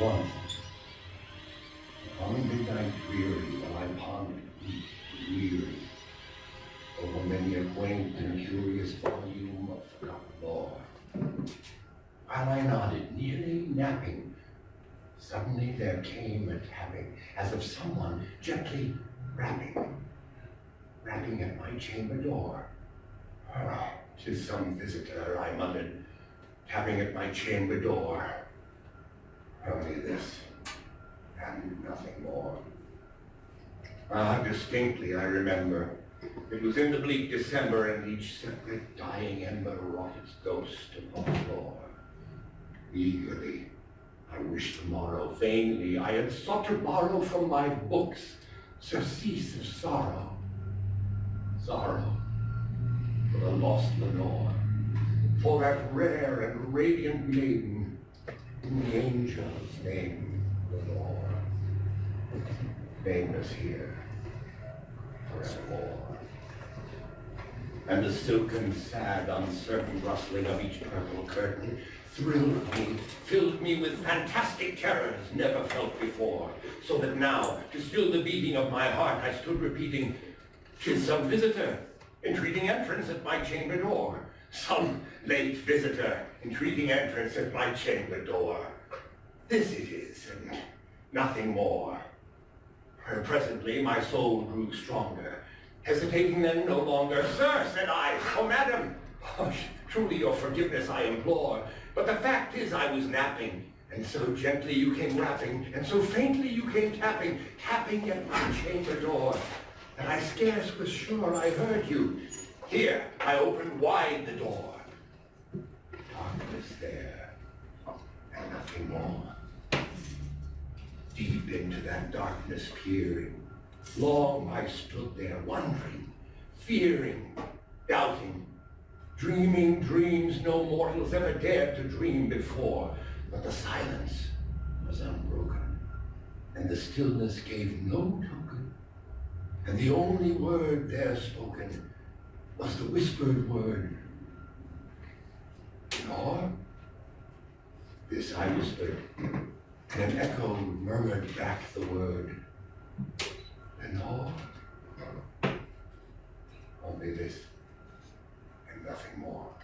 Once, on midnight dreary, while I pondered, weak and weary, over many a quaint and curious volume of forgotten lore, while I nodded, nearly napping, suddenly there came a tapping, as of someone gently rapping at my chamber door. "Ah, 'tis some visitor," I muttered, tapping at my chamber door. Only this, and nothing more. Distinctly I remember. It was in the bleak December, and each separate dying ember wrought its ghost upon the floor. Eagerly, I wished tomorrow, vainly, I had sought to borrow from my books surcease of sorrow. Sorrow for the lost Lenore, for that rare and radiant maiden whom the angels name Lenore, nameless here forevermore. And the silken, sad, uncertain rustling of each purple curtain thrilled me, filled me with fantastic terrors never felt before, so that now, to still the beating of my heart, I stood repeating, "'Tis some visitor, entreating entrance at my chamber door. Some late visitor, entreating entrance at my chamber door. This it is, and nothing more." Presently my soul grew stronger. Hesitating then no longer, "Sir," said I, "oh, madam, truly your forgiveness I implore. But the fact is I was napping, and so gently you came rapping, and so faintly you came tapping at my chamber door, that I scarce was sure I heard you. Here I opened wide the door. Darkness there, and nothing more. Deep into that darkness peering, long I stood there wondering, fearing, doubting, dreaming dreams no mortals ever dared to dream before. But the silence was unbroken, and the stillness gave no token, and the only word there spoken was the whispered word, "Lenore?" This I whispered, and an echo murmured back the word, "Lenore?" Only this, and nothing more.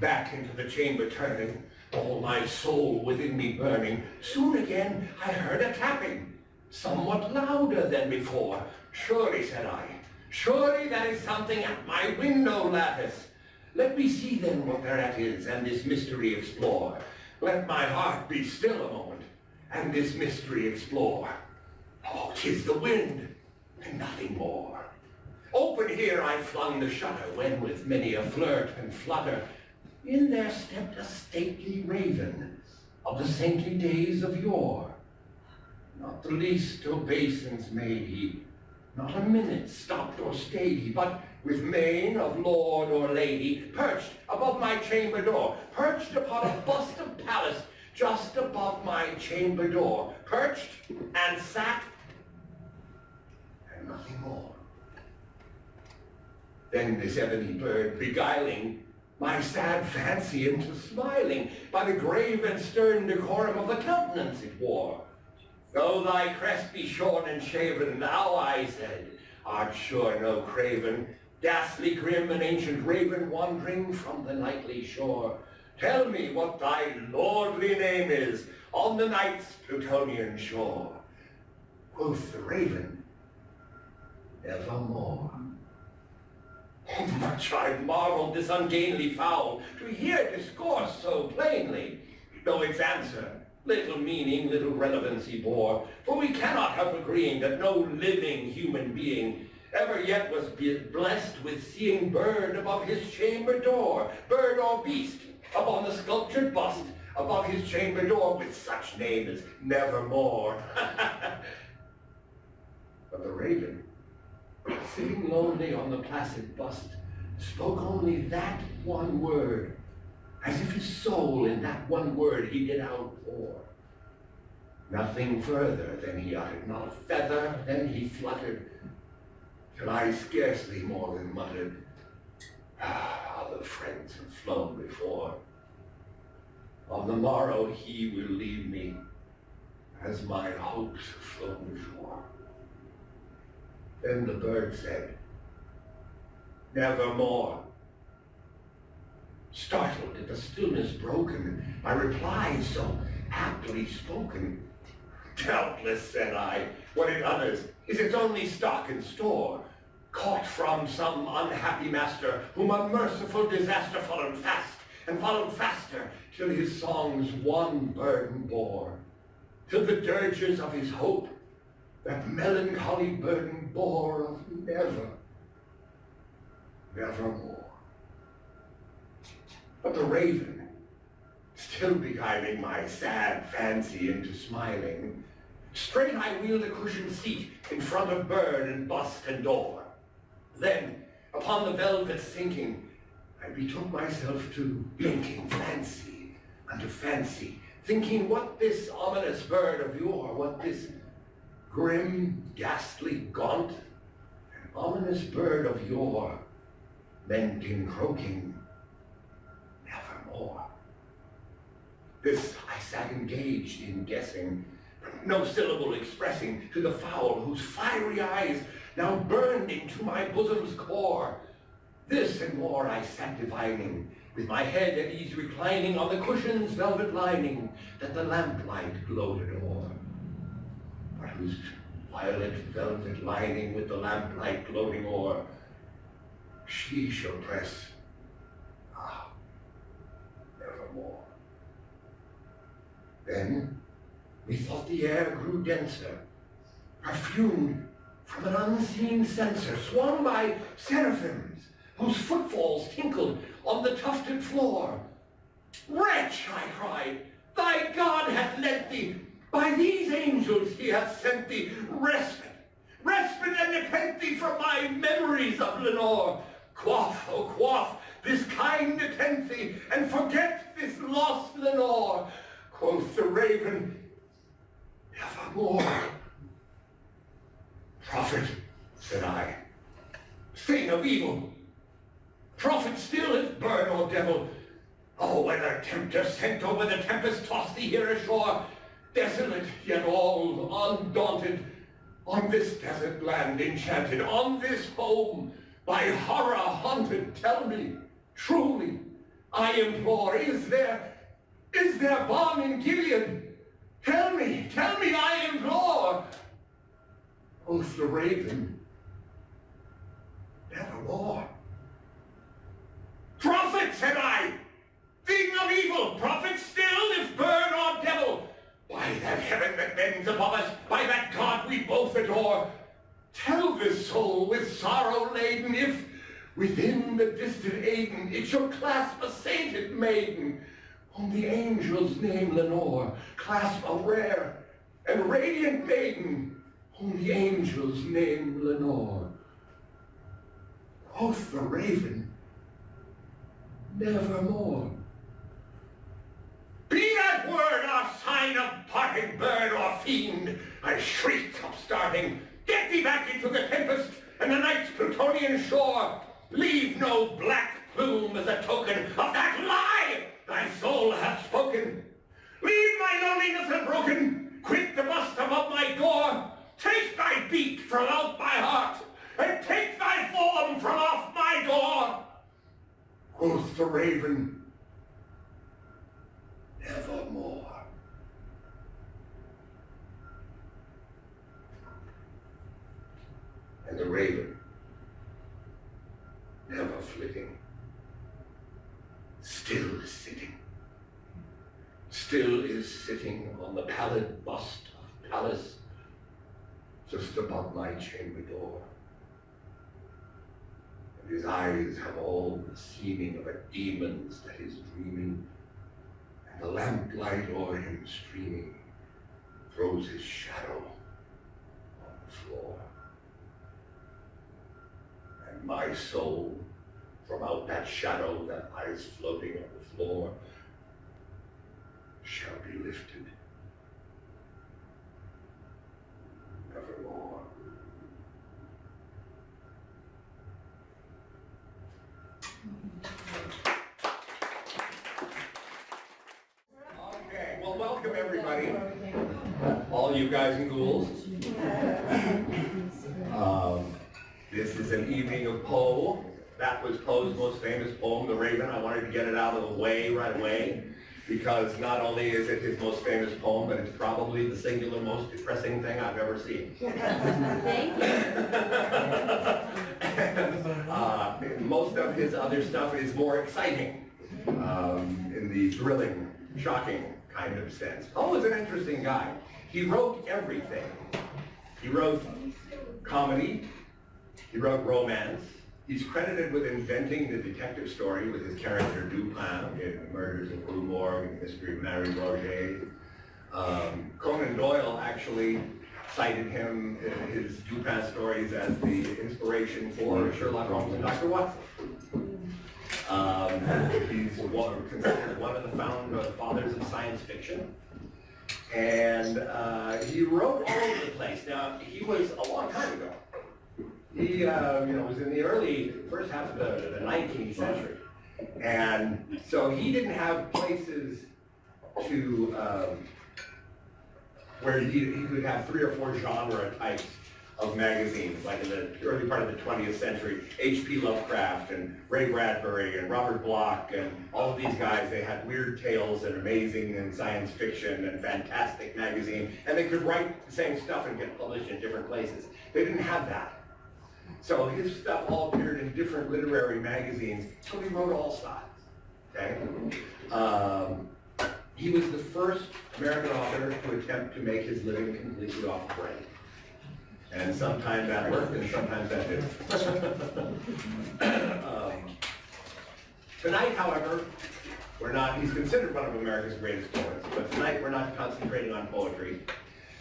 Back into the chamber turning, all my soul within me burning, soon again I heard a tapping, somewhat louder than before. "Surely," said I, "surely that is something at my window lattice. Let me see then what thereat is, and this mystery explore. Let my heart be still a moment, and this mystery explore. Oh, 'tis the wind, and nothing more." Open here I flung the shutter, when with many a flirt and flutter, in there stepped a stately raven of the saintly days of yore. Not the least obeisance made he, not a minute stopped or stayed he, but with mane of lord or lady, perched above my chamber door, perched upon a bust of Pallas, just above my chamber door, perched and sat, and nothing more. Then this ebony bird, beguiling my sad fancy into smiling, by the grave and stern decorum of the countenance it wore. "Though thy crest be shorn and shaven, thou," I said, "art sure no craven, ghastly grim and ancient raven, wandering from the nightly shore. Tell me what thy lordly name is on the night's Plutonian shore." Quoth the raven, "Nevermore." Oh, much I marveled this ungainly fowl, to hear discourse so plainly, though its answer little meaning, little relevancy bore, for we cannot help agreeing that no living human being ever yet was blessed with seeing bird above his chamber door, bird or beast upon the sculptured bust above his chamber door, with such name as Nevermore. But the raven, sitting lonely on the placid bust, spoke only that one word, as if his soul in that one word he did outpour. Nothing further than he uttered, not a feather then he fluttered, till I scarcely more than muttered, "Ah, other friends have flown before." On the morrow he will leave me, as my hopes have flown ashore. Then the bird said, nevermore. Startled at the stillness broken, my reply so aptly spoken. Doubtless, said I, what it utters is its only stock and store, caught from some unhappy master, whom a merciful disaster followed fast, and followed faster, till his songs one burden bore, till the dirges of his hope that melancholy burden bore of nevermore. But the raven, still beguiling my sad fancy into smiling, straight I wheeled a cushioned seat in front of bird and bust and door. Then, upon the velvet sinking, I betook myself to blinking fancy unto fancy, thinking what this ominous bird of yore, what this grim, ghastly, gaunt, and ominous bird of yore meant in croaking nevermore. This I sat engaged in guessing, no syllable expressing to the fowl whose fiery eyes now burned into my bosom's core. This and more I sat divining, with my head at ease reclining on the cushion's velvet lining that the lamplight gloated o'er, but whose violet velvet lining with the lamplight gloating o'er she shall press, nevermore. Then methought the air grew denser, perfumed from an unseen censer, swung by seraphims, whose footfalls tinkled on the tufted floor. Wretch, I cried, thy God hath led thee, by these angels he hath sent thee respite and nepenthe from my memories of Lenore. Quaff, oh quaff, this kind nepenthe, and forget this lost Lenore. Quoth the raven, nevermore. Prophet, said I, thing of evil, prophet still if bird or devil, oh, whether tempter sent or whether tempest tossed thee here ashore, desolate yet all undaunted, on this desert land enchanted, on this home by horror haunted, tell me, truly, I implore, is there balm in Gilead? Tell me, I implore. Quoth the raven, nevermore. Prophet, said I, thing of evil, prophet still, if bird or devil, by that heaven that bends above us, by that God we both adore, tell this soul with sorrow laden, if within the distant Aden it shall clasp a sainted maiden, whom the angels name Lenore, clasp a rare and radiant maiden, whom the angels name Lenore. Quoth the raven, nevermore. Be that word our sign of parting bird or fiend, I shrieked upstarting, get thee back into the tempest and the night's Plutonian shore. Leave no black plume as a token of that lie thy soul hath spoken. Leave my loneliness unbroken, quit the bust above my door. Take thy beak from out my heart, and take thy form from off my door. Quoth the raven, nevermore. And the raven, never flitting, still is sitting on the pallid bust of Pallas, just above my chamber door. And his eyes have all the seeming of a demon's that is dreaming, and the lamplight o'er him streaming throws his shadow on the floor. And my soul, from out that shadow that lies floating on the floor, shall be lifted nevermore. you guys and ghouls. This is an evening of Poe. That was Poe's most famous poem, The Raven. I wanted to get it out of the way right away, because not only is it his most famous poem, but it's probably the singular most depressing thing I've ever seen. Thank you. And, most of his other stuff is more exciting, in the thrilling, shocking kind of sense. Poe is an interesting guy. He wrote everything. He wrote comedy, he wrote romance. He's credited with inventing the detective story with his character Dupin in The Murders of Rue Morgue and The Mystery of Marie Roget. Conan Doyle actually cited him in his Dupin stories as the inspiration for Sherlock Holmes and Dr. Watson. He's considered one of the fathers of science fiction. And he wrote all over the place. Now, he was a long time ago. He was in the first half of the 19th century. And so he didn't have places to, where he could have 3 or 4 genre types of magazines, like in the early part of the 20th century. H.P. Lovecraft and Ray Bradbury and Robert Bloch and all of these guys, they had weird tales and amazing and science fiction and fantastic magazine, and they could write the same stuff and get published in different places. They didn't have that. So his stuff all appeared in different literary magazines, so he wrote all styles, okay? He was the first American author to attempt to make his living completely off bread. And sometimes that worked, and sometimes that didn't. Tonight, however, he's considered one of America's greatest poets, but tonight we're not concentrating on poetry.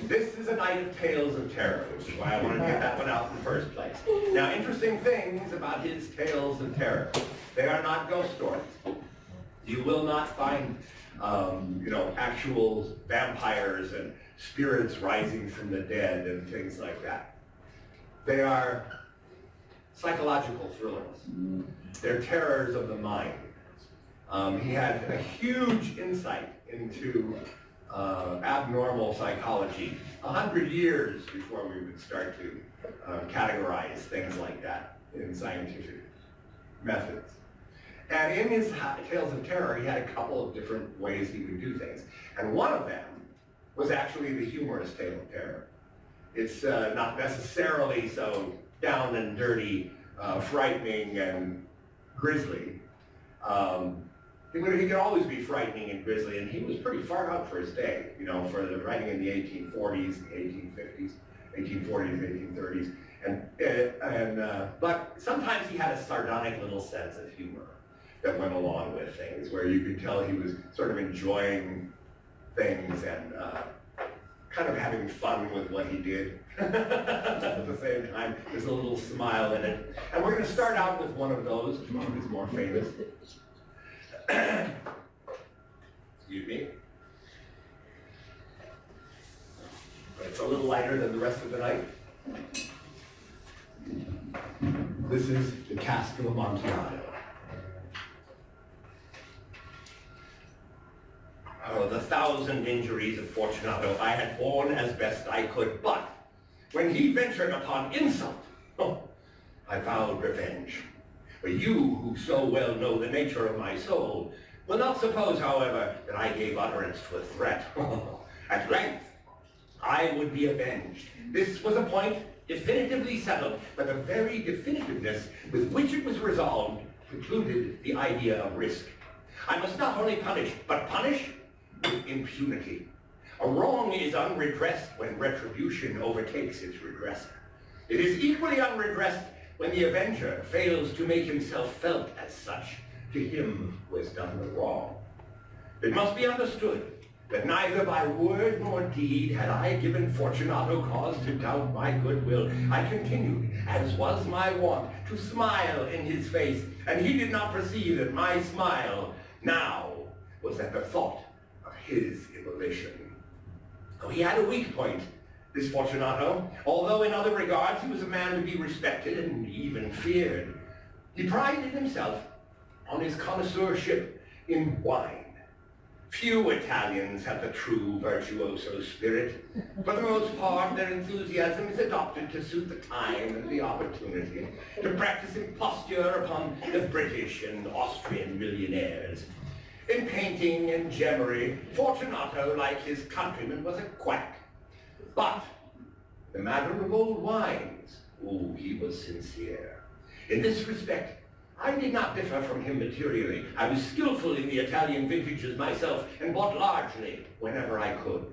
This is a night of tales of terror, which is why I wanted to get that one out in the first place. Now, interesting things about his tales of terror. They are not ghost stories. You will not find, actual vampires and spirits rising from the dead and things like that. They are psychological thrillers. They're terrors of the mind. He had a huge insight into abnormal psychology 100 years before we would start to categorize things like that in scientific methods. And in his tales of terror, he had a couple of different ways he would do things. And one of them was actually the humorous tale of terror. It's not necessarily so down and dirty, frightening and grisly. He could always be frightening and grisly, and he was pretty far out for his day, for the writing in the 1840s, the 1850s, 1840s, 1830s. But sometimes he had a sardonic little sense of humor that went along with things, where you could tell he was sort of enjoying things and kind of having fun with what he did. At the same time, there's a little smile in it. And we're going to start out with one of those, which is more famous. Excuse me. It's a little lighter than the rest of the night. This is the Cask of Amontillado. Oh, the 1,000 injuries of Fortunato I had borne as best I could, but when he ventured upon insult, I vowed revenge. But you, who so well know the nature of my soul, will not suppose, however, that I gave utterance to a threat. At length, I would be avenged. This was a point definitively settled, but the very definitiveness with which it was resolved precluded the idea of risk. I must not only punish, but punish with impunity. A wrong is unredressed when retribution overtakes its redresser. It is equally unredressed when the avenger fails to make himself felt as such to him who has done the wrong. It must be understood that neither by word nor deed had I given Fortunato cause to doubt my goodwill. I continued, as was my wont, to smile in his face, and he did not perceive that my smile now was at the thought of his immolation. Oh, he had a weak point, this Fortunato. Although in other regards he was a man to be respected and even feared, he prided himself on his connoisseurship in wine. Few Italians have the true virtuoso spirit. For the most part, their enthusiasm is adopted to suit the time and the opportunity, to practice imposture upon the British and Austrian millionaires. In painting and gemmery, Fortunato, like his countrymen, was a quack. But in the matter of old wines, oh, he was sincere. In this respect, I did not differ from him materially. I was skillful in the Italian vintages myself and bought largely whenever I could.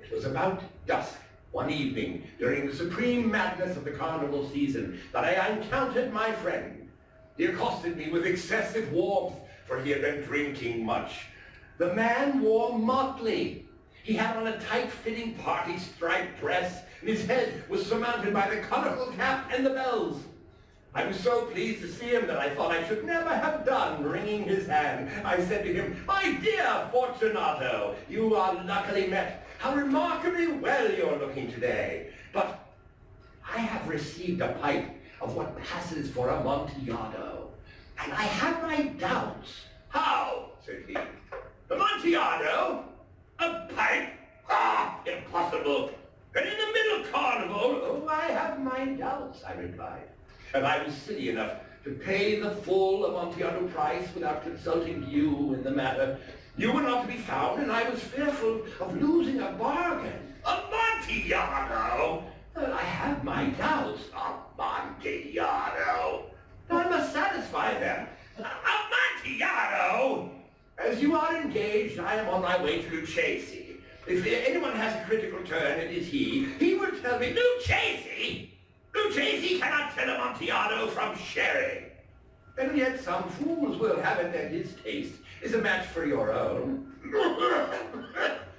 It was about dusk one evening during the supreme madness of the carnival season that I encountered my friend. He accosted me with excessive warmth, for he had been drinking much. The man wore motley. He had on a tight-fitting party-striped dress, and his head was surmounted by the conical cap and the bells. I was so pleased to see him that I thought I should never have done wringing his hand. I said to him, "My dear Fortunato, you are luckily met. How remarkably well you're looking today. But I have received a pipe of what passes for Amontillado, and I have my doubts." "How?" said he. "Amontillado? A pipe? Ah, impossible. And in the middle carnival?" "Oh, I have my doubts," I replied. And I was silly enough to pay the full Amontillado price without consulting you in the matter. You were not to be found, and I was fearful of losing a bargain. "Amontillado? I have my doubts." "Amontillado? I must satisfy them." "Amontillado? As you are engaged, I am on my way to Lucchesi. If anyone has a critical turn, it is he. He will tell me, Lucchesi? Lucchesi cannot tell Amontillado from sherry. And yet some fools will have it that his taste is a match for your own.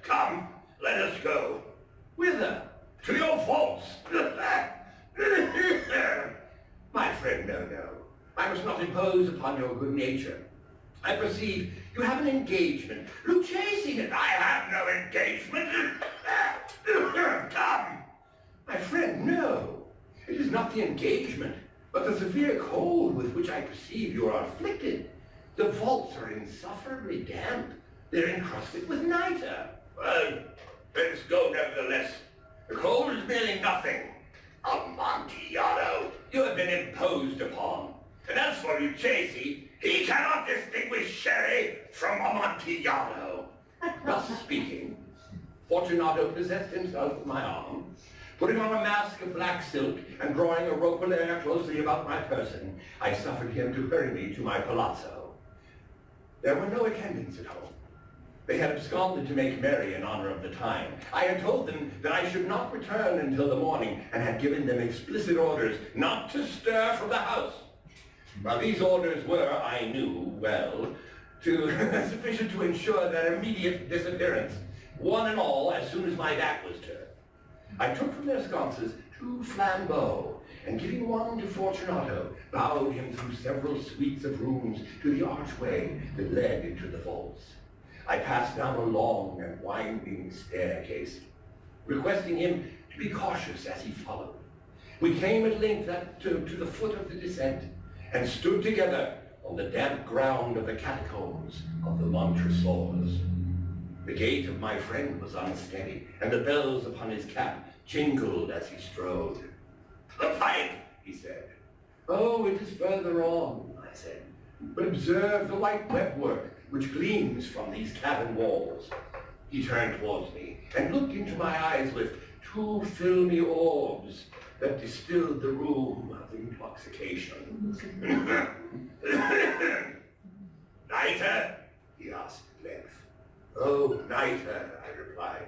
Come, let us go. Whither? To your vaults. My friend, no. I must not impose upon your good nature. I perceive you have an engagement. Lucchesi, I have no engagement. Come. My friend, no. It is not the engagement, but the severe cold with which I perceive you are afflicted. The vaults are insufferably damp. They're encrusted with nitre. Well, let's go nevertheless. The cold is merely nothing. Amontillado, you have been imposed upon. And as for Lucchesi, he cannot distinguish sherry from Amontillado. Thus speaking, Fortunato possessed himself of my arm, putting on a mask of black silk and drawing a roquelaire closely about my person. I suffered him to hurry me to my palazzo. There were no attendants at home. They had absconded to make merry in honor of the time. I had told them that I should not return until the morning, and had given them explicit orders not to stir from the house. Now these orders were, I knew well, sufficient to ensure their immediate disappearance, one and all, as soon as my back was turned. I took from their sconces 2 flambeaux, and giving one to Fortunato, bowed him through several suites of rooms to the archway that led into the vaults. I passed down a long and winding staircase, requesting him to be cautious as he followed. We came at length to the foot of the descent, and stood together on the damp ground of the catacombs of the Montresors. The gait of my friend was unsteady, and the bells upon his cap jingled as he strode. "The pipe," he said. "Oh, it is further on," I said. "But observe the white webwork which gleams from these cavern walls." He turned towards me and looked into my eyes with 2 filmy orbs that distilled the rheum of intoxication. "Nitre?" he asked at length. "Oh, nitre," I replied.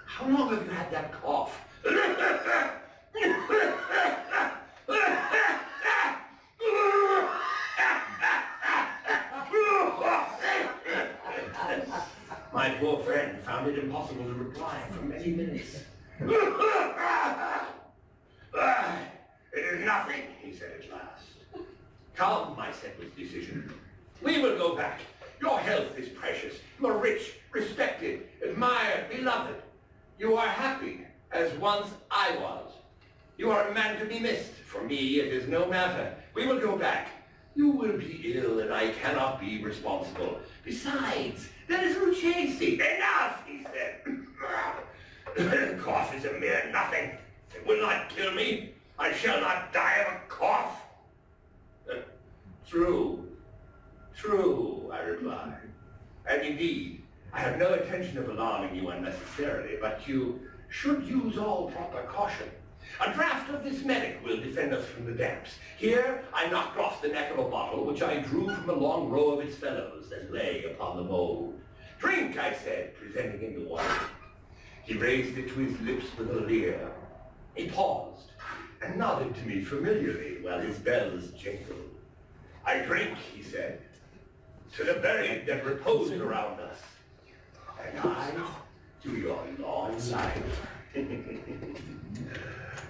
"How long have you had that cough?" My poor friend found it impossible to reply for many minutes. "It is nothing," he said at last. "Come," I said with decision. "We will go back. Your health is precious. You are rich, respected, admired, beloved. You are happy, as once I was. You are a man to be missed. For me, it is no matter. We will go back. You will be ill, and I cannot be responsible. Besides, there is Lucchesi. Enough, he said. The cough is a mere nothing. It will not kill me. I shall not die of a cough. True, I replied. And indeed, I have no intention of alarming you unnecessarily, but you should use all proper caution. A draught of this medic will defend us from the damps. Here, I knocked off the neck of a bottle, which I drew from a long row of its fellows that lay upon the mold. Drink, I said, presenting him the wine. He raised it to his lips with a leer. He paused and nodded to me familiarly while his bells jingled. I drink, he said, to the buried that repose around us, and I to your long life.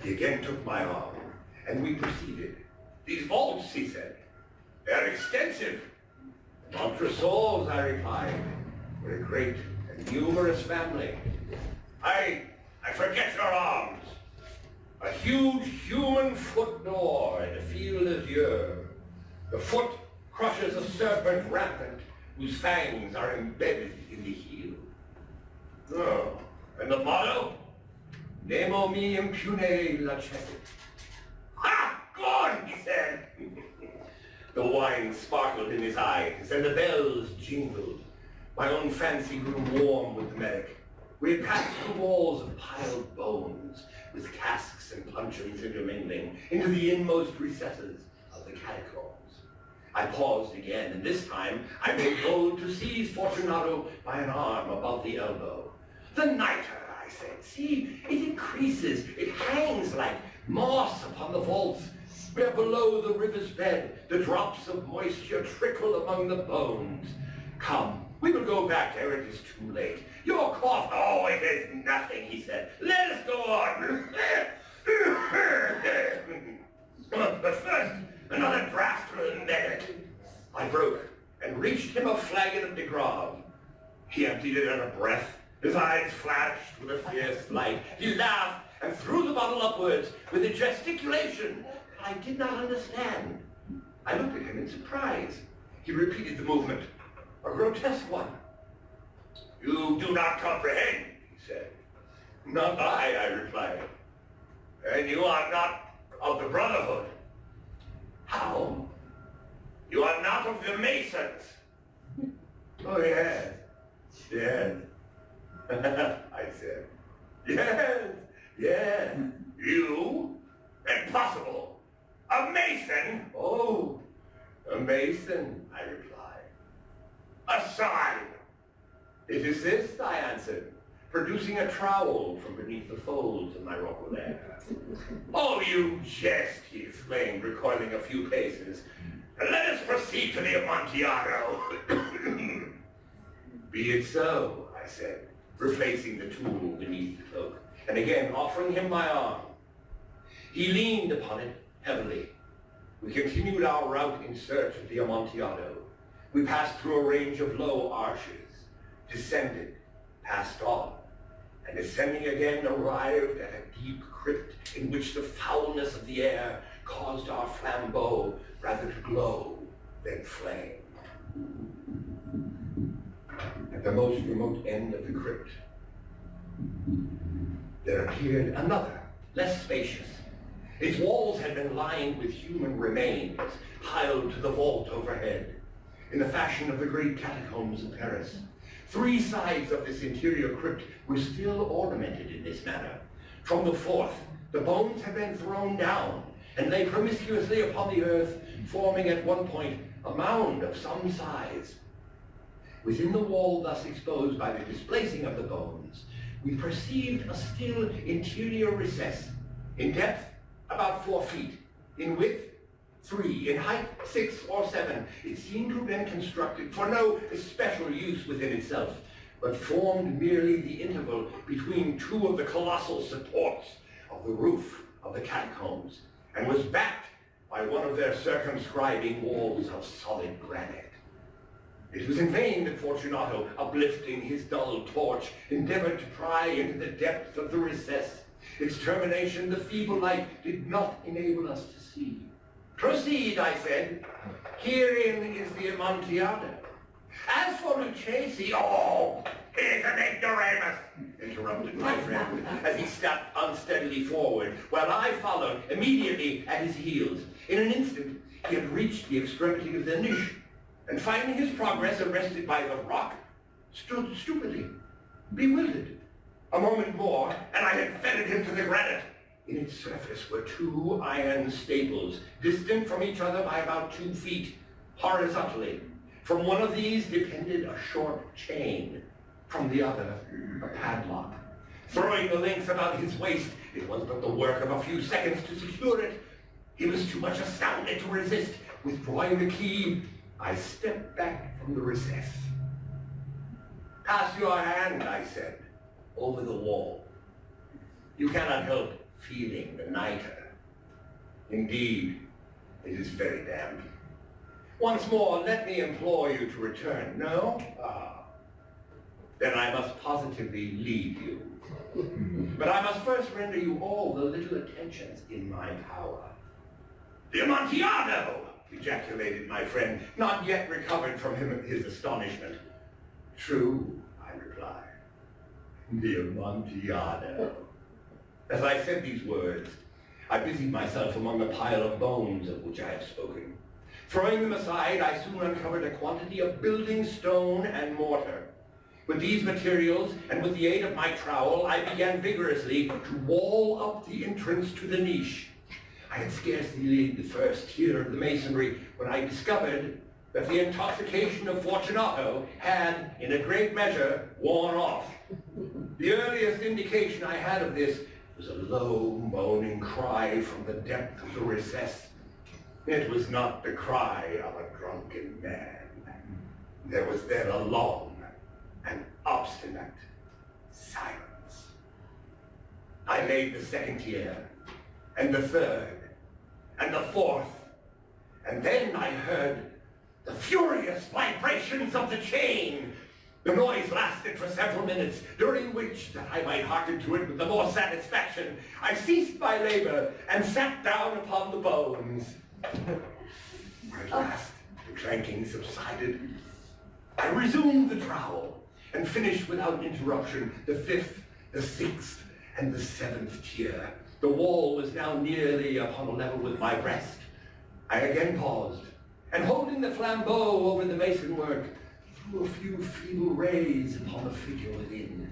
He again took my arm, and we proceeded. These vaults, he said, they're extensive. Montresors, I replied, were a great and numerous family. I forget your arms. A huge human foot door in a field azure. The foot crushes a serpent rampant, whose fangs are embedded in the heel. Oh, and the motto? Nemo me impune lacet. Ha! Gone, he said. The wine sparkled in his eyes, and the bells jingled. My own fancy grew warm with the medic. We had passed through walls of piled bones, with casks and puncheons intermingling, into the inmost recesses of the catacombs. I paused again, and this time I made bold to seize Fortunato by an arm above the elbow. The nitre, I said. See, it increases. It hangs like moss upon the vaults, where below the river's bed the drops of moisture trickle among the bones. Come, we will go back ere it is too late. Your cough, oh, it is nothing, he said. Let us go on. But first, another draught for the medic. I broke and reached him a flagon of de Grave. He emptied it at a breath. His eyes flashed with a fierce light. He laughed and threw the bottle upwards with a gesticulation that I did not understand. I looked at him in surprise. He repeated the movement, a grotesque one. You do not comprehend, he said. Not I replied. And you are not of the Brotherhood. How? You are not of the Masons. Oh, yes. I said. Yes. You? Impossible. A Mason? Oh, a Mason, I replied. A sign. It is this, I answered, producing a trowel from beneath the folds of my roquelaire. Oh, you jest, he exclaimed, recoiling a few paces. Let us proceed to the Amontillado. Be it so, I said, replacing the tool beneath the cloak, and again offering him my arm. He leaned upon it heavily. We continued our route in search of the Amontillado. We passed through a range of low arches, descended, passed on, and ascending again arrived at a deep crypt in which the foulness of the air caused our flambeaux rather to glow than flame. At the most remote end of the crypt, there appeared another, less spacious. Its walls had been lined with human remains, piled to the vault overhead, in the fashion of the great catacombs of Paris. 3 sides of this interior crypt were still ornamented in this manner. From the 4th, the bones had been thrown down and lay promiscuously upon the earth, forming at one point a mound of some size. Within the wall thus exposed by the displacing of the bones, we perceived a still interior recess, in depth about 4 feet, in width 3, in height 6 or 7. It seemed to have been constructed for no especial use within itself, but formed merely the interval between 2 of the colossal supports of the roof of the catacombs, and was backed by one of their circumscribing walls of solid granite. It was in vain that Fortunato, uplifting his dull torch, endeavored to pry into the depth of the recess. Its termination the feeble light did not enable us to see. Proceed, I said. Herein is the Amontillado. As for Lucchesi, oh, he's an ignoramus, interrupted my friend, as he stepped unsteadily forward, while I followed immediately at his heels. In an instant, he had reached the extremity of the niche, and finding his progress arrested by the rock, stood stupidly, bewildered. A moment more, and I had fettered him to the granite. In its surface were two iron staples, distant from each other by about 2 feet, horizontally. From one of these depended a short chain, from the other a padlock. Throwing the length about his waist, it was but the work of a few seconds to secure it. He was too much astounded to resist. Withdrawing the key, I stepped back from the recess. "Pass your hand," I said, "over the wall. You cannot help feeling the nitre. Indeed, it is very damp. Once more, let me implore you to return. No? Ah. Then I must positively leave you. But I must first render you all the little attentions in my power." "The Amontillado!" ejaculated my friend, not yet recovered from his astonishment. "True," I replied. "The Amontillado." As I said these words, I busied myself among the pile of bones of which I have spoken. Throwing them aside, I soon uncovered a quantity of building stone and mortar. With these materials, and with the aid of my trowel, I began vigorously to wall up the entrance to the niche. I had scarcely laid the first tier of the masonry when I discovered that the intoxication of Fortunato had, in a great measure, worn off. The earliest indication I had of this was a low, moaning cry from the depth of the recess. It was not the cry of a drunken man. There was then a long and obstinate silence. I made the second tier, and the third, and the fourth, and then I heard the furious vibrations of the chain. The noise lasted for several minutes, during which, that I might hearken to it with the more satisfaction, I ceased my labor and sat down upon the bones. At last, the clanking subsided. I resumed the trowel and finished without interruption the fifth, the sixth, and the seventh tier. The wall was now nearly upon a level with my breast. I again paused, and holding the flambeau over the mason work, threw a few feeble rays upon the figure within.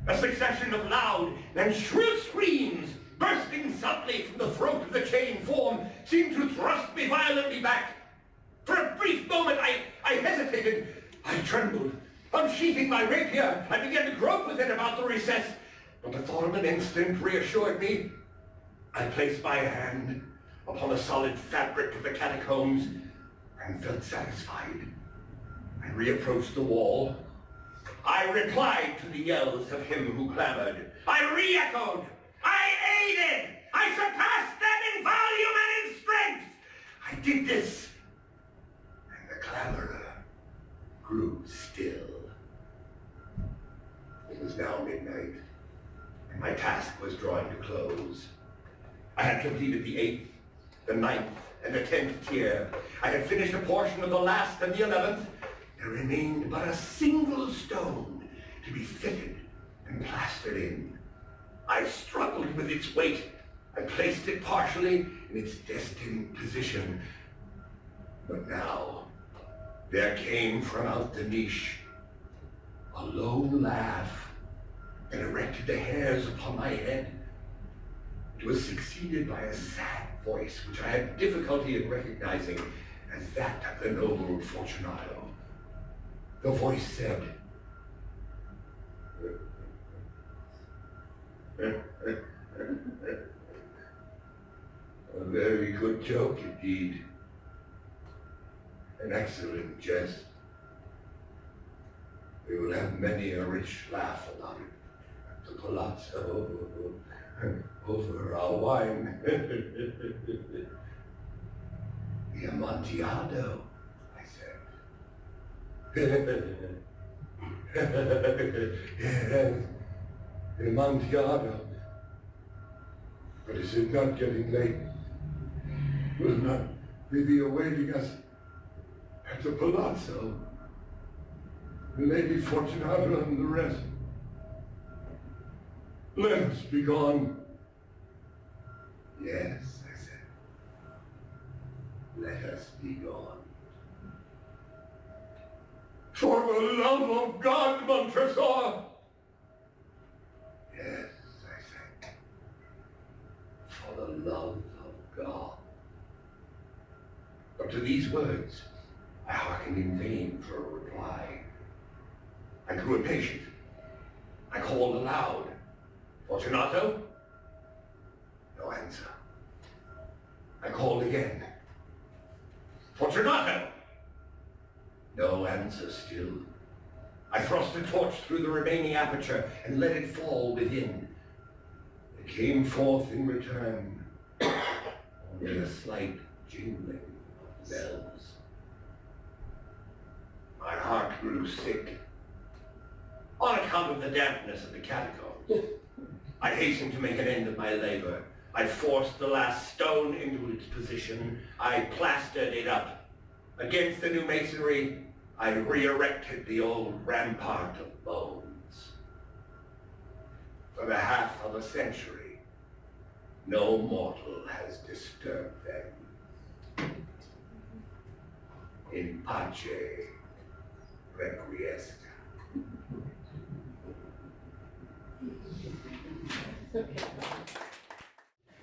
A succession of loud and shrill screams, bursting suddenly from the throat of the chain form, seemed to thrust me violently back. For a brief moment I hesitated. I trembled. Unsheathing my rapier, I began to grope with it about the recess, but the thought of an instant reassured me. I placed my hand upon the solid fabric of the catacombs and felt satisfied. I reapproached the wall. I replied to the yells of him who clamored. I re-echoed. I aided. I surpassed them in volume and in strength. I did this, and the clamorer grew still. It was now midnight, and my task was drawing to close. I had completed the 8th, the 9th, and the 10th tier. I had finished a portion of the last and the 11th. There remained but a single stone to be fitted and plastered in. I struggled with its weight and placed it partially in its destined position. But now, there came from out the niche a low laugh that erected the hairs upon my head. It was succeeded by a sad voice which I had difficulty in recognizing as that of the noble Fortunato. The voice said, "A very good joke indeed. An excellent jest. We will have many a rich laugh about it at the palazzo over our wine." "The Amontillado," I said. "Yes, the Amontillado. But is it not getting late? Will not they be awaiting us at the palazzo. Lady Fortunata and the rest. Let us be gone. Yes, I said. Let us be gone. For the love of God, Montresor! Yes, I said. For the love of God. But to these words, I hearkened in vain for a reply. I grew impatient. I called aloud. Fortunato? No answer. I called again. Fortunato! No answer still. I thrust a torch through the remaining aperture and let it fall within. It came forth in return, only a slight jingling of bells. My heart grew sick on account of the dampness of the catacombs. I hastened to make an end of my labor. I forced the last stone into its position. I plastered it up. Against the new masonry, I re-erected the old rampart of bones. For the half of a century, no mortal has disturbed them. In pace requiescat.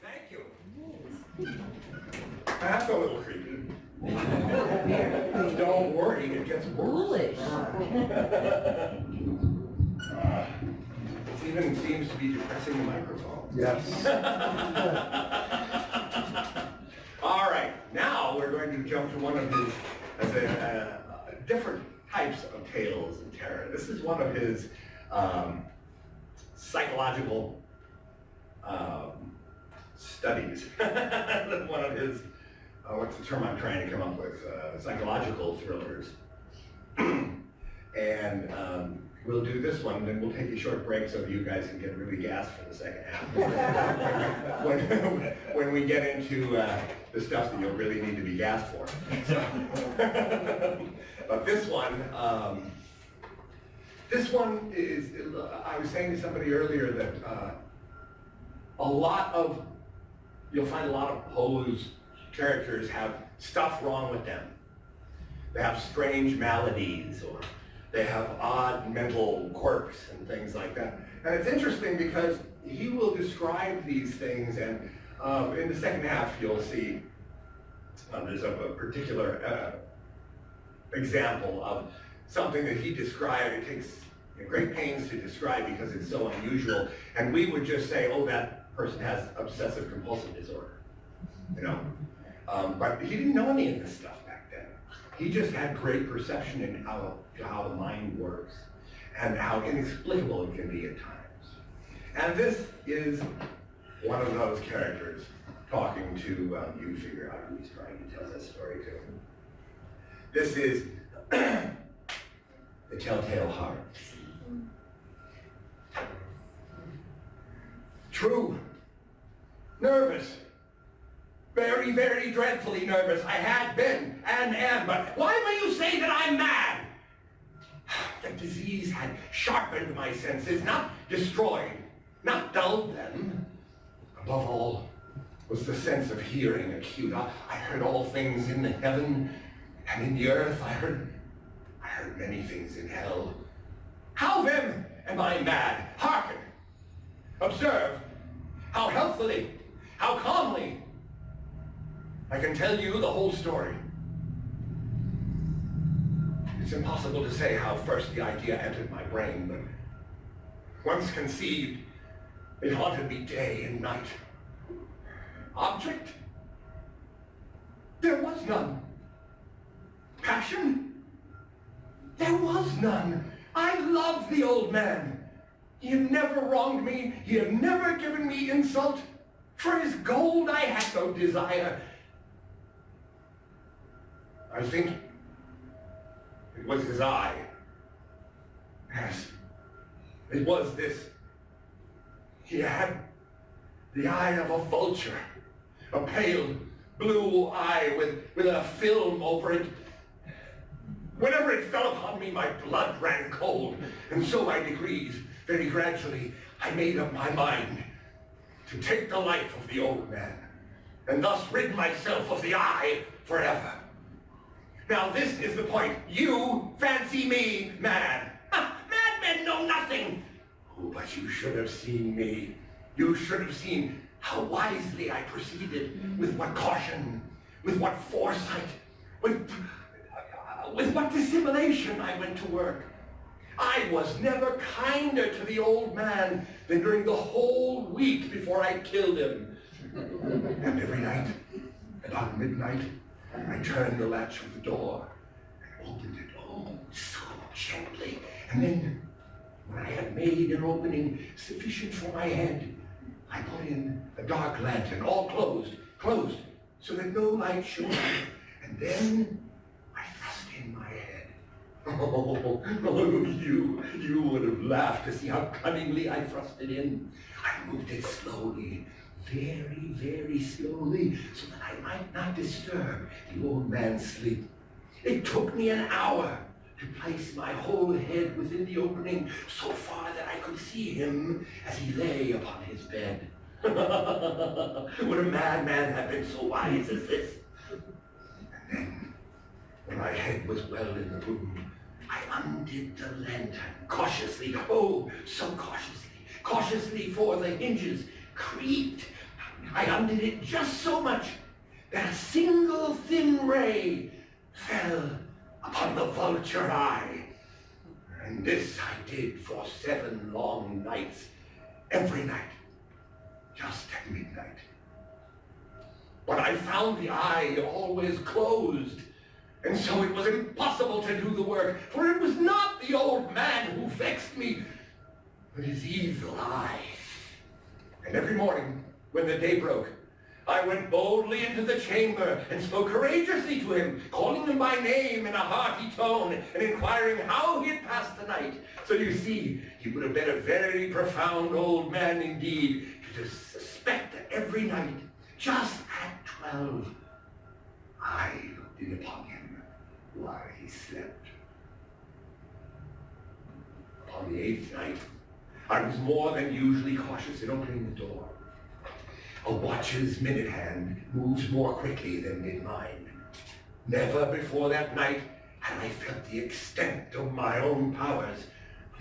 Thank you. That's a little creepy. Don't worry, it gets worse. Foolish. It even seems to be depressing the microphone. Yes. All right, now we're going to jump to one of his different types of tales of terror. This is one of his psychological studies. One of his, what's the term I'm trying to come up with? Psychological thrillers. And we'll do this one, then we'll take a short break so that you guys can get really gassed for the second half. when we get into the stuff that you'll really need to be gassed for. So, but this one is, I was saying to somebody earlier that you'll find a lot of Poe's characters have stuff wrong with them. They have strange maladies, or they have odd mental quirks and things like that. And it's interesting because he will describe these things, and in the second half you'll see there's a particular example of something that he described. It takes great pains to describe because it's so unusual, and we would just say, oh, that person has obsessive compulsive disorder, you know. But he didn't know any of this stuff back then. He just had great perception in how the mind works and how inexplicable it can be at times. And this is one of those characters talking to, you figure out who he's trying to tell this story to. This is the Telltale Heart. True. Nervous. Very, very dreadfully nervous. I had been and am, but why will you say that I'm mad? The disease had sharpened my senses, not destroyed, not dulled them. Above all was the sense of hearing acute. I heard all things in the heaven and in the earth. I heard many things in hell. How then am I mad? Hearken. Observe how healthily, how calmly I can tell you the whole story. It's impossible to say how first the idea entered my brain, but once conceived, it haunted me day and night. Object? There was none. Passion? There was none. I loved the old man. He had never wronged me. He had never given me insult. For his gold I had no desire. I think it was his eye. Yes, it was this. He had the eye of a vulture, a pale blue eye with a film over it. Whenever it fell upon me, my blood ran cold. And so by degrees, very gradually, I made up my mind to take the life of the old man, and thus rid myself of the eye forever. Now this is the point. You fancy me mad. Madmen know nothing. Oh, but you should have seen me. You should have seen how wisely I proceeded, with what caution, with what foresight, with what dissimulation I went to work. I was never kinder to the old man than during the whole week before I killed him. And every night, about midnight, I turned the latch of the door and opened it, oh, so gently. And then, when I had made an opening sufficient for my head, I put in a dark lantern, all closed, so that no light shone. And then I thrust in my head. Oh, you would have laughed to see how cunningly I thrust it in. I moved it slowly, very, very slowly, so that I might not disturb the old man's sleep. It took me an hour to place my whole head within the opening, so far that I could see him as he lay upon his bed. Would a madman have been so wise as this? And then, when my head was well in the room, I undid the lantern cautiously, oh, so cautiously, for the hinges creaked. I undid it just so much that a single thin ray fell upon the vulture eye. And this I did for 7 long nights, every night, just at midnight. But I found the eye always closed, and so it was impossible to do the work, for it was not the old man who vexed me, but his evil eye. And every morning, when the day broke, I went boldly into the chamber and spoke courageously to him, calling him by name in a hearty tone and inquiring how he had passed the night. So you see, he would have been a very profound old man indeed to suspect that every night, just at 12, I looked in upon him while he slept. Upon the 8th night, I was more than usually cautious in opening the door. A watch's minute hand moves more quickly than did mine. Never before that night had I felt the extent of my own powers,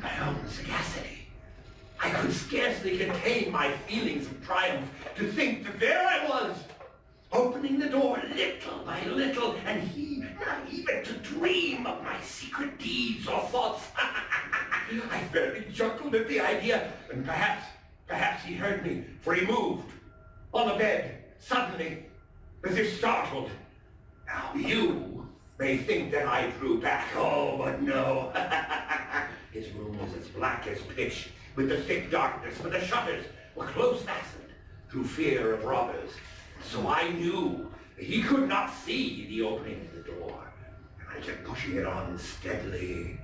my own sagacity. I could scarcely contain my feelings of triumph to think that there I was, opening the door little by little, and he not even to dream of my secret deeds or thoughts. I fairly chuckled at the idea, and perhaps he heard me, for he moved on the bed, suddenly, as if startled. Now you may think that I drew back. Oh, but no. His room was as black as pitch, with the thick darkness, for the shutters were close fastened through fear of robbers. So I knew that he could not see the opening of the door, and I kept pushing it on steadily.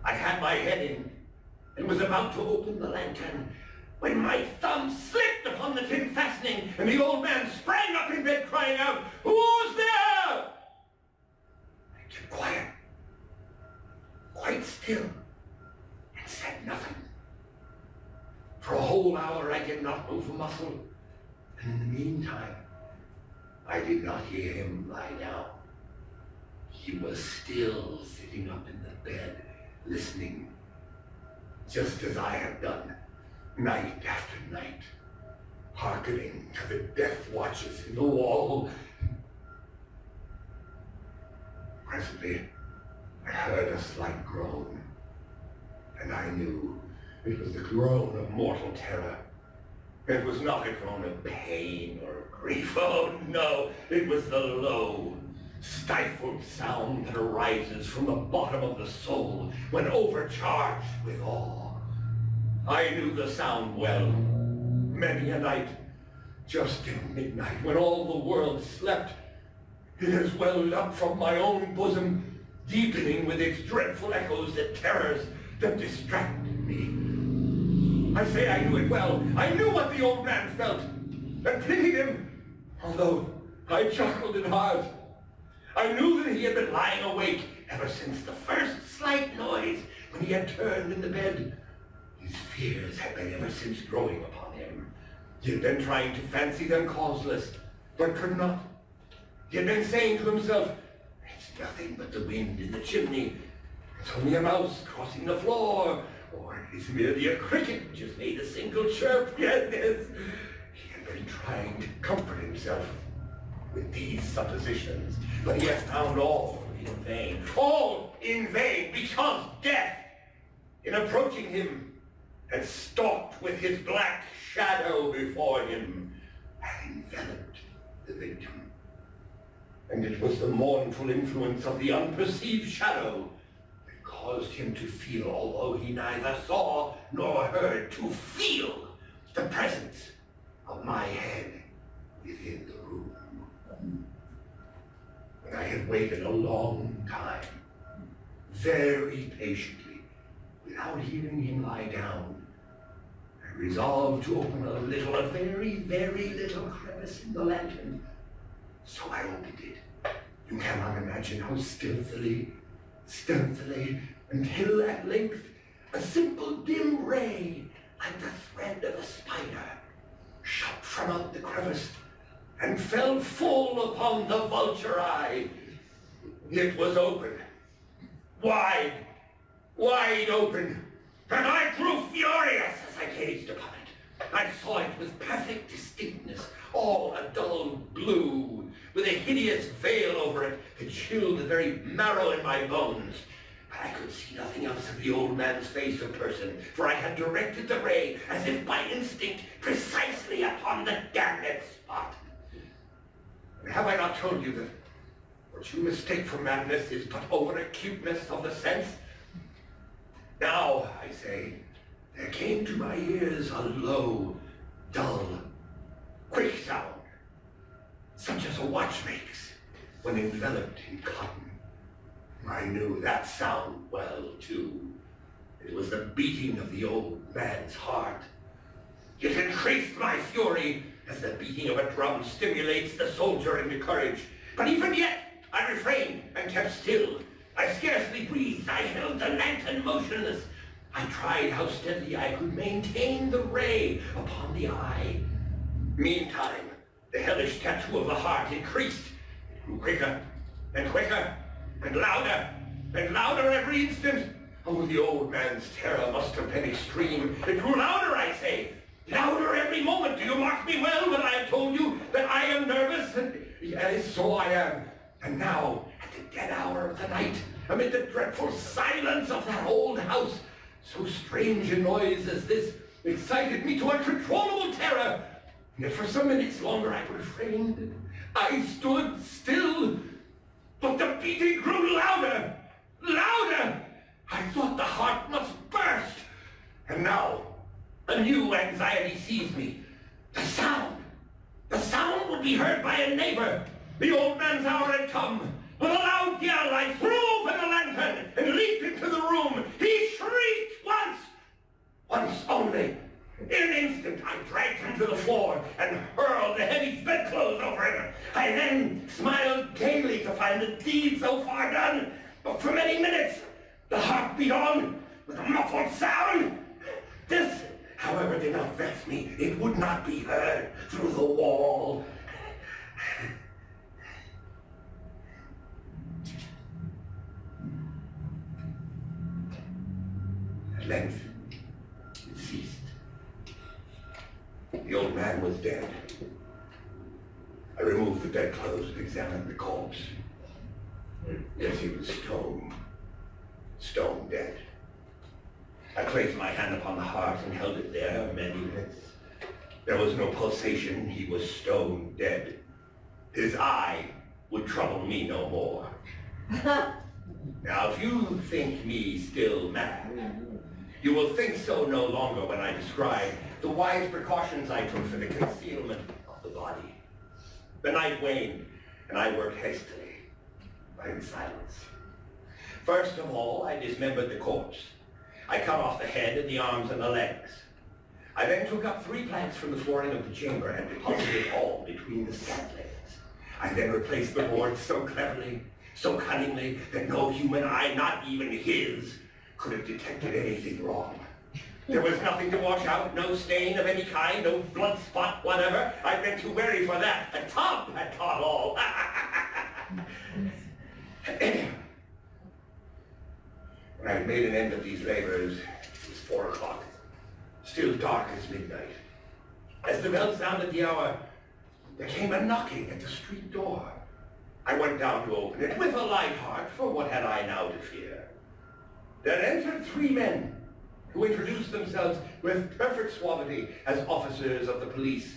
I had my head in, and was about to open the lantern, when my thumb slipped upon the tin fastening, and the old man sprang up in bed crying out, "Who's there?" I kept quiet, quite still, and said nothing. For a whole hour I did not move a muscle, and in the meantime, I did not hear him lie down. He was still sitting up in the bed, listening, just as I had done, night after night, hearkening to the death watches in the wall. Presently, I heard a slight groan, and I knew it was the groan of mortal terror. It was not a groan of pain or grief. Oh, no, it was the low, stifled sound that arises from the bottom of the soul when overcharged with awe. I knew the sound well. Many a night, just at midnight, when all the world slept, it has welled up from my own bosom, deepening with its dreadful echoes the terrors that distracted me. I say I knew it well. I knew what the old man felt, and pitied him, although I chuckled in heart. I knew that he had been lying awake ever since the first slight noise when he had turned in the bed. His fears had been ever since growing upon him. He had been trying to fancy them causeless, but could not. He had been saying to himself, "It's nothing but the wind in the chimney. It's only a mouse crossing the floor, or it's merely a cricket just made a single chirp." Yes, yes. He had been trying to comfort himself with these suppositions, but he had found all in vain. All in vain, because death, in approaching him, had stalked with his black shadow before him, had enveloped the victim. And it was the mournful influence of the unperceived shadow that caused him to feel, although he neither saw nor heard, to feel the presence of my head within the room. And I had waited a long time, very patiently, without hearing him lie down. I resolved to open a very, very little crevice in the lantern. So I opened it. You cannot imagine how stealthily, until at length a simple dim ray, like the thread of a spider, shot from out the crevice and fell full upon the vulture eye. It was open, wide open, and I grew furious as I gazed upon it. I saw it with perfect distinctness, all a dull blue, with a hideous veil over it that chilled the very marrow in my bones. But I could see nothing else of the old man's face or person, for I had directed the ray, as if by instinct, precisely upon the damned spot. And have I not told you that what you mistake for madness is but over-acuteness of the sense? Now, I say, there came to my ears a low, dull, quick sound, such as a watch makes when enveloped in cotton. I knew that sound well, too. It was the beating of the old man's heart. It increased my fury as the beating of a drum stimulates the soldier into courage. But even yet, I refrained and kept still. I scarcely breathed. I held the lantern motionless. I tried how steadily I could maintain the ray upon the eye. Meantime, the hellish tattoo of the heart increased. It grew quicker and quicker and louder every instant. Oh, the old man's terror must have been extreme. It grew louder, I say. Louder every moment. Do you mark me well when I have told you that I am nervous? Yes, so I am. And now, at the dead hour of the night, amid the dreadful silence of that old house, so strange a noise as this excited me to uncontrollable terror. Yet for some minutes longer I refrained. I stood still, but the beating grew louder. I thought the heart must burst. And now, a new anxiety seized me. The sound would be heard by a neighbor. The old man's hour had come. With a loud yell, I threw open the lantern and leaped into the room. He shrieked once only. In an instant, I dragged him to the floor and hurled the heavy bedclothes over him. I then smiled gaily to find the deed so far done. But for many minutes, the heart beat on with a muffled sound. This, however, did not vex me. It would not be heard through the wall. At length, it ceased. The old man was dead. I removed the bedclothes and examined the corpse. Yes, he was stone dead. I placed my hand upon the heart and held it there many minutes. There was no pulsation. He was stone dead. His eye would trouble me no more. Now, if you think me still mad, you will think so no longer when I describe the wise precautions I took for the concealment of the body. The night waned, and I worked hastily, but in silence. First of all, I dismembered the corpse. I cut off the head and the arms and the legs. I then took up 3 planks from the flooring of the chamber and deposited all between the scantlings. I then replaced the boards so cleverly, so cunningly, that no human eye, not even his, could have detected anything wrong. There was nothing to wash out, no stain of any kind, no blood spot, whatever. I'd been too wary for that. The top had caught all. When I'd made an end of these labors, it was 4 o'clock, still dark as midnight. As the bell sounded the hour, there came a knocking at the street door. I went down to open it with a light heart, for what had I now to fear? There entered 3 men, who introduced themselves with perfect suavity as officers of the police.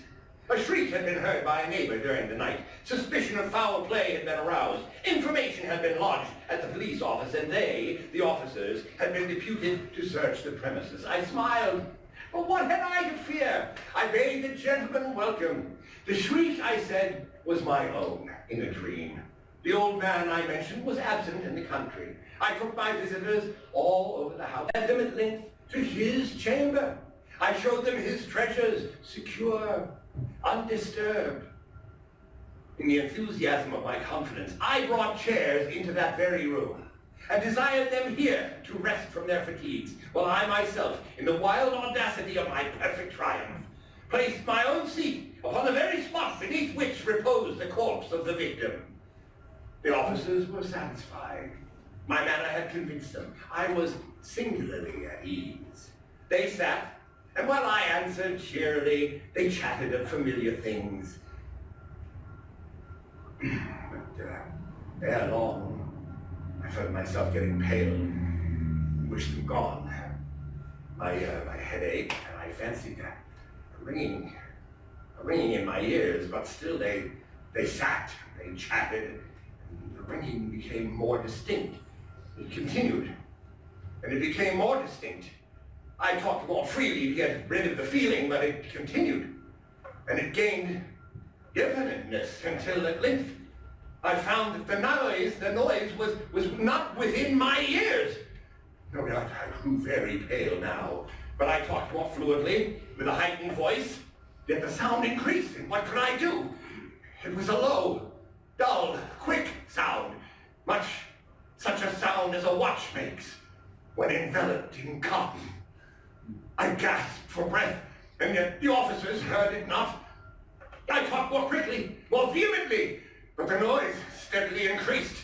A shriek had been heard by a neighbor during the night. Suspicion of foul play had been aroused. Information had been lodged at the police office, and they, the officers, had been deputed to search the premises. I smiled, but what had I to fear? I bade the gentleman welcome. The shriek, I said, was my own in a dream. The old man I mentioned was absent in the country. I took my visitors all over the house, led them at length to his chamber. I showed them his treasures, secure, undisturbed. In the enthusiasm of my confidence, I brought chairs into that very room and desired them here to rest from their fatigues, while I myself, in the wild audacity of my perfect triumph, placed my own seat upon the very spot beneath which reposed the corpse of the victim. The officers were satisfied. My manner had convinced them. I was singularly at ease. They sat, and while I answered cheerily, they chatted of familiar things. But ere long, I felt myself getting pale and wished them gone. My head ached, and I fancied a ringing in my ears, but still they sat, they chatted, and the ringing became more distinct. It continued, and it became more distinct. I talked more freely to get rid of the feeling, but it continued, and it gained definiteness until at length I found that the noise was not within my ears. No doubt I grew very pale now, but I talked more fluently, with a heightened voice, yet the sound increased, and what could I do? It was a low, dull, quick sound, much such a sound as a watch makes when enveloped in cotton. I gasped for breath, and yet the officers heard it not. I talked more quickly, more vehemently, but the noise steadily increased.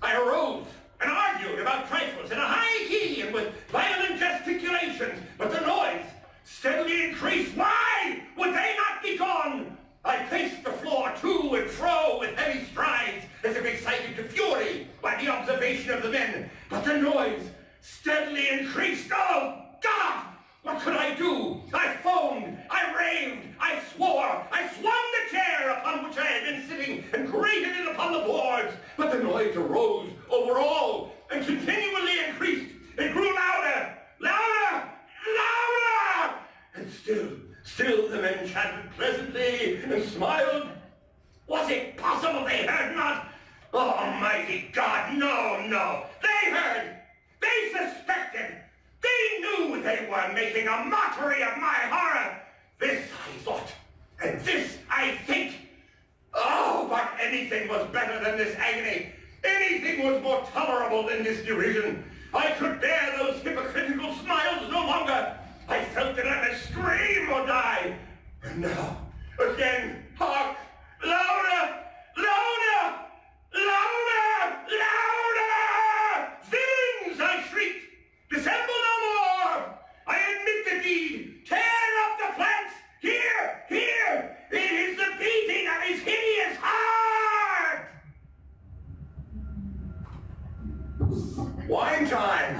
I arose and argued about trifles in a high key and with violent gesticulations, but the noise steadily increased. Why would they not be gone? I paced the floor to and fro with heavy strides, as if excited to fury by the observation of the men, but the noise steadily increased. Oh, God! What could I do? I foamed, I raved, I swore, I swung the chair upon which I had been sitting and grated it upon the boards, but the noise arose over all and continually increased. It grew louder, louder, louder! And still the men chatted pleasantly and smiled. Was it possible they heard not? Almighty God, no! They heard! They suspected! They knew they were making a mockery of my horror! This I thought, and this I think. Oh, but anything was better than this agony. Anything was more tolerable than this derision. I could bear those hypocritical smiles no longer. I felt that I must scream or die. And now, again, hark! Louder! Louder! Louder! Louder! Villains! I shrieked. Dissemble no more! I admit the deed! Tear up the planks! Here! Here! It is the beating of his hideous heart! Wine time!